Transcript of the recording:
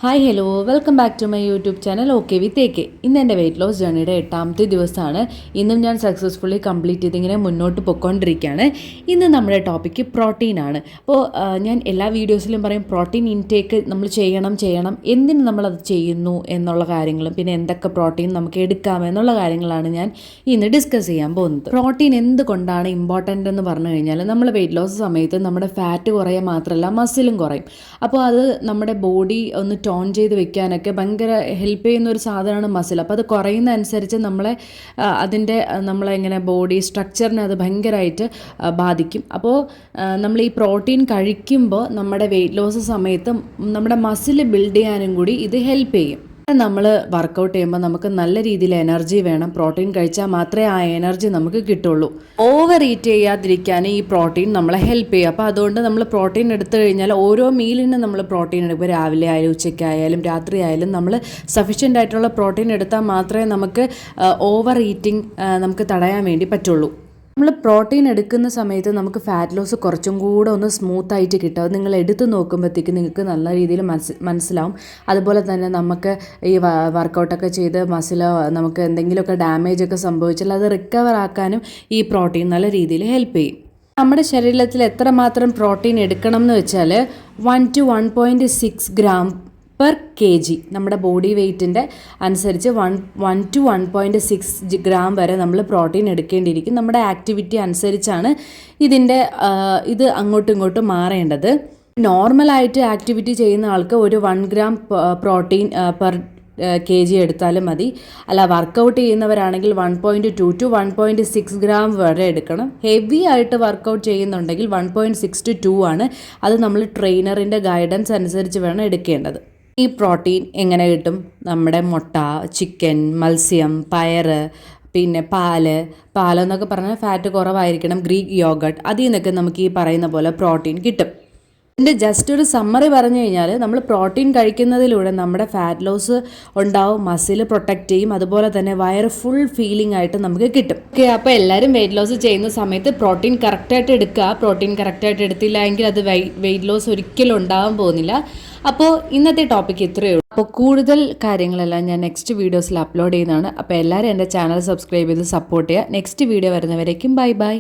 Hi hello welcome back to my YouTube channel okay with A K. ഇന്ന് എൻ്റെ weight loss ജേർണിയുടെ 8ാമത്തെ ദിവസമാണ്. ഇന്നും ഞാൻ സക്സസ്ഫുള്ളി കംപ്ലീറ്റ് ചെയ്തിങ്ങനെ മുന്നോട്ട് പൊയ്ക്കൊണ്ടിരിക്കുകയാണ്. ഇന്ന് നമ്മുടെ ടോപ്പിക്ക് പ്രോട്ടീനാണ്. അപ്പോൾ ഞാൻ എല്ലാ വീഡിയോസിലും പറയും പ്രോട്ടീൻ ഇൻടേക്ക് നമ്മൾ ചെയ്യണം എന്തിന് നമ്മളത് ചെയ്യുന്നു എന്നുള്ള കാര്യങ്ങളും പിന്നെ എന്തൊക്കെ പ്രോട്ടീൻ നമുക്ക് എടുക്കാം എന്നുള്ള കാര്യങ്ങളാണ് ഞാൻ ഇന്ന് ഡിസ്കസ് ചെയ്യാൻ പോകുന്നത്. പ്രോട്ടീൻ എന്തുകൊണ്ടാണ് ഇമ്പോർട്ടൻ്റ് എന്ന് പറഞ്ഞു കഴിഞ്ഞാൽ നമ്മൾ വെയിറ്റ് ലോസ് സമയത്ത് നമ്മുടെ ഫാറ്റ് കുറയുക മാത്രമല്ല മസിലും കുറയും. അപ്പോൾ അത് നമ്മുടെ ബോഡി ഒന്ന് ടോൺ ചെയ്ത് വെക്കാനൊക്കെ ഭയങ്കര ഹെൽപ്പ് ചെയ്യുന്ന ഒരു സാധനമാണ് മസിൽ. അപ്പോൾ അത് കുറയുന്ന അനുസരിച്ച് നമ്മളെ എങ്ങനെ ബോഡി സ്ട്രക്ചറിനെ അത് ഭയങ്കരമായിട്ട് ബാധിക്കും. അപ്പോൾ നമ്മൾ ഈ പ്രോട്ടീൻ കഴിക്കുമ്പോൾ നമ്മുടെ വെയിറ്റ് ലോസ് സമയത്ത് നമ്മുടെ മസിൽ ബിൽഡ് ചെയ്യാനും കൂടി ഇത് ഹെൽപ്പ് ചെയ്യും. നമ്മൾ വർക്കൗട്ട് ചെയ്യുമ്പോൾ നമുക്ക് നല്ല രീതിയിൽ എനർജി വേണം. പ്രോട്ടീൻ കഴിച്ചാൽ മാത്രമേ ആ എനർജി നമുക്ക് കിട്ടുള്ളൂ. ഓവർ ഈറ്റ് ചെയ്യാതിരിക്കാൻ ഈ പ്രോട്ടീൻ നമ്മളെ ഹെൽപ്പ് ചെയ്യും. അപ്പോൾ അതുകൊണ്ട് നമ്മൾ പ്രോട്ടീൻ എടുത്തു കഴിഞ്ഞാൽ ഓരോ മീലിനും നമ്മൾ പ്രോട്ടീൻ എടുക്കും. രാവിലെ ആയാലും ഉച്ചയ്ക്കായാലും രാത്രി ആയാലും നമ്മൾ സഫീഷ്യൻ്റ് ആയിട്ടുള്ള പ്രോട്ടീൻ എടുത്താൽ മാത്രമേ നമുക്ക് ഓവർ ഈറ്റിംഗ് നമുക്ക് തടയാൻ വേണ്ടി പറ്റുള്ളൂ. നമ്മൾ പ്രോട്ടീൻ എടുക്കുന്ന സമയത്ത് നമുക്ക് ഫാറ്റ് ലോസ് കുറച്ചും കൂടെ ഒന്ന് സ്മൂത്തായിട്ട് കിട്ടും. അത് നിങ്ങൾ എടുത്ത് നോക്കുമ്പോഴത്തേക്ക് നിങ്ങൾക്ക് നല്ല രീതിയിൽ മനസ്സിലാവും. അതുപോലെ തന്നെ നമുക്ക് ഈ വർക്കൗട്ടൊക്കെ ചെയ്ത് മസിലോ നമുക്ക് എന്തെങ്കിലുമൊക്കെ ഡാമേജ് ഒക്കെ സംഭവിച്ചാൽ അത് റിക്കവർ ആക്കാനും ഈ പ്രോട്ടീൻ നല്ല രീതിയിൽ ഹെൽപ്പ് ചെയ്യും. നമ്മുടെ ശരീരത്തിൽ എത്രമാത്രം പ്രോട്ടീൻ എടുക്കണം എന്ന് വെച്ചാൽ 1 to 1.6 ഗ്രാം പെർ kg നമ്മുടെ ബോഡി വെയ്റ്റിൻ്റെ അനുസരിച്ച് 1 to 1.6 ഗ്രാം വരെ നമ്മൾ പ്രോട്ടീൻ എടുക്കേണ്ടിയിരിക്കും. നമ്മുടെ ആക്ടിവിറ്റി അനുസരിച്ചാണ് ഇത് അങ്ങോട്ടും ഇങ്ങോട്ടും മാറേണ്ടത്. നോർമലായിട്ട് ആക്ടിവിറ്റി ചെയ്യുന്ന ആൾക്ക് ഒരു 1 ഗ്രാം പ്രോട്ടീൻ പെർ kg എടുത്താലും മതി. അല്ല വർക്കൗട്ട് ചെയ്യുന്നവരാണെങ്കിൽ 1.2 to 1.6 ഗ്രാം വരെ എടുക്കണം. ഹെവി ആയിട്ട് വർക്കൗട്ട് ചെയ്യുന്നുണ്ടെങ്കിൽ 1.6 to 2 ആണ്. അത് നമ്മൾ ട്രെയിനറിൻ്റെ ഗൈഡൻസ് അനുസരിച്ച് വേണം എടുക്കേണ്ടത്. ഈ പ്രോട്ടീൻ എങ്ങനെ കിട്ടും? നമ്മുടെ മുട്ട, ചിക്കൻ, മത്സ്യം, പയറ്, പിന്നെ പാലെന്നൊക്കെ പറഞ്ഞാൽ ഫാറ്റ് കുറവായിരിക്കണം, ഗ്രീക്ക് യോഗട്ട്, അതിൽ നിന്നൊക്കെ നമുക്ക് ഈ പറയുന്ന പോലെ പ്രോട്ടീൻ കിട്ടും. ഇതിൻ്റെ ജസ്റ്റ് ഒരു സമ്മറി പറഞ്ഞു കഴിഞ്ഞാൽ നമ്മൾ പ്രോട്ടീൻ കഴിക്കുന്നതിലൂടെ നമ്മുടെ ഫാറ്റ് ലോസ് ഉണ്ടാവും, മസിൽ പ്രൊട്ടക്റ്റ് ചെയ്യും, അതുപോലെ തന്നെ വയറ് ഫുൾ ഫീലിംഗ് ആയിട്ട് നമുക്ക് കിട്ടും. ഓക്കെ, അപ്പോൾ എല്ലാവരും വെയിറ്റ് ലോസ് ചെയ്യുന്ന സമയത്ത് പ്രോട്ടീൻ കറക്റ്റായിട്ട് എടുക്കുക. പ്രോട്ടീൻ കറക്റ്റായിട്ട് എടുത്തില്ല എങ്കിൽ അത് വെയിറ്റ് ലോസ് ഒരിക്കലും ഉണ്ടാകാൻ പോകുന്നില്ല. അപ്പോൾ ഇന്നത്തെ ടോപ്പിക്ക് ഇത്രയേ ഉള്ളൂ. അപ്പോൾ കൂടുതൽ കാര്യങ്ങളെല്ലാം ഞാൻ നെക്സ്റ്റ് വീഡിയോസിൽ അപ്ലോഡ് ചെയ്യുന്നതാണ്. അപ്പോൾ എല്ലാവരും എൻ്റെ ചാനൽ സബ്സ്ക്രൈബ് ചെയ്ത് സപ്പോർട്ട് ചെയ്യുക. നെക്സ്റ്റ് വീഡിയോ വരുന്നവരേക്കും ബൈ.